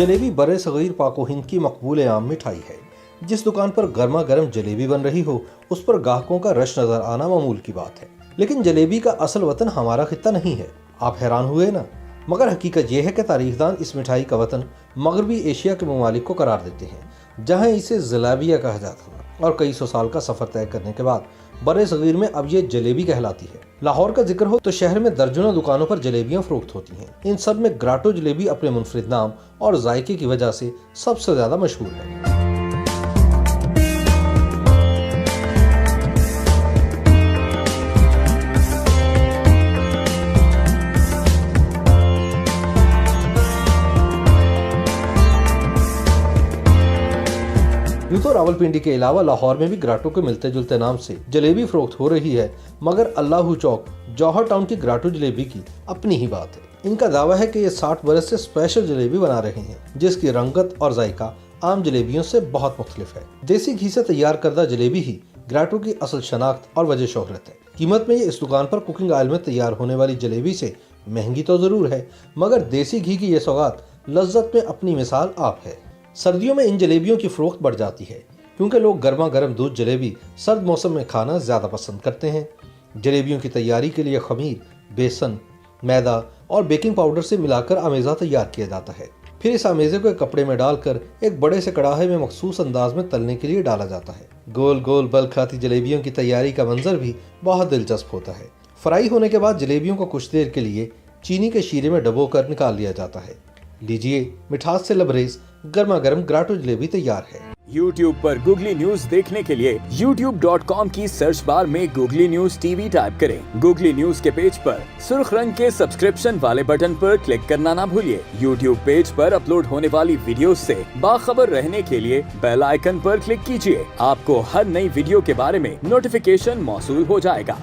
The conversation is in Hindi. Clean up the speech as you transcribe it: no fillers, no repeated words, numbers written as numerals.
जलेबी बड़े सगीर पाको हिंद की मकबूल आम मिठाई है। जिस दुकान पर गर्मा गर्म जलेबी बन रही हो उस पर ग्राहकों का रश नजर आना मामूल की बात है। लेकिन जलेबी का असल वतन हमारा खित्ता नहीं है। आप हैरान हुए ना? मगर हकीकत यह है कि तारीखदान इस मिठाई का वतन मगरबी एशिया के ममालिक को करार देते हैं, जहाँ इसे जलेबिया कहा जाता था और कई सौ साल का सफर तय करने के बाद बड़े सगीर में अब ये जलेबी कहलाती है। लाहौर का जिक्र हो तो शहर में दर्जनों दुकानों पर जलेबियां फरोख्त होती हैं। इन सब में ग्राटो जलेबी अपने मुनफरिद नाम और जायके की वजह से सबसे ज्यादा मशहूर है। यूं तो रावलपिंडी के अलावा लाहौर में भी ग्राटो के मिलते जुलते नाम से जलेबी फरोख्त हो रही है, मगर अल्लाहू चौक जौहर टाउन की ग्राटो जलेबी की अपनी ही बात है। इनका दावा है कि ये 60 बरस से स्पेशल जलेबी बना रहे हैं, जिसकी रंगत और जायका आम जलेबियों से बहुत मुख्तलिफ है। देसी घी से तैयार करदा जलेबी ही ग्राटो की असल शनाख्त और वजह शोहरत है। कीमत में ये इस दुकान पर कुकिंग ऑयल में तैयार होने वाली जलेबी से महंगी तो जरूर है, मगर देसी घी की ये सौगात लज्जत में अपनी मिसाल आप है। सर्दियों में इन जलेबियों की फरोख्त बढ़ जाती है, क्योंकि लोग गर्मा गर्म दूध जलेबी सर्द मौसम में खाना ज़्यादा पसंद करते हैं। जलेबियों की तैयारी के लिए खमीर, बेसन, मैदा और बेकिंग पाउडर से मिलाकर आमेज़ा तैयार किया जाता है। फिर इस आमेज़े को एक कपड़े में डालकर एक बड़े से कड़ाहे में मखसूस अंदाज में तलने के लिए डाला जाता है। गोल गोल बल खाती जलेबियों की तैयारी का मंजर भी बहुत दिलचस्प होता है। फ्राई होने के बाद जलेबियों को कुछ देर के लिए चीनी के शीरे में डबोकर निकाल लिया जाता है। लीजिए, मिठास से लबरेज गर्मा गर्म ग्राटो जलेबी तैयार है। YouTube पर गूगली न्यूज देखने के लिए youtube.com की सर्च बार में गूगली न्यूज टीवी टाइप करें। गूगली न्यूज के पेज पर सुर्ख रंग के सब्सक्रिप्शन वाले बटन पर क्लिक करना ना भूलिए। YouTube पेज पर अपलोड होने वाली वीडियो से बाखबर रहने के लिए बेल आइकन पर क्लिक कीजिए। आपको हर नई वीडियो के बारे में नोटिफिकेशन मौसूल हो जाएगा।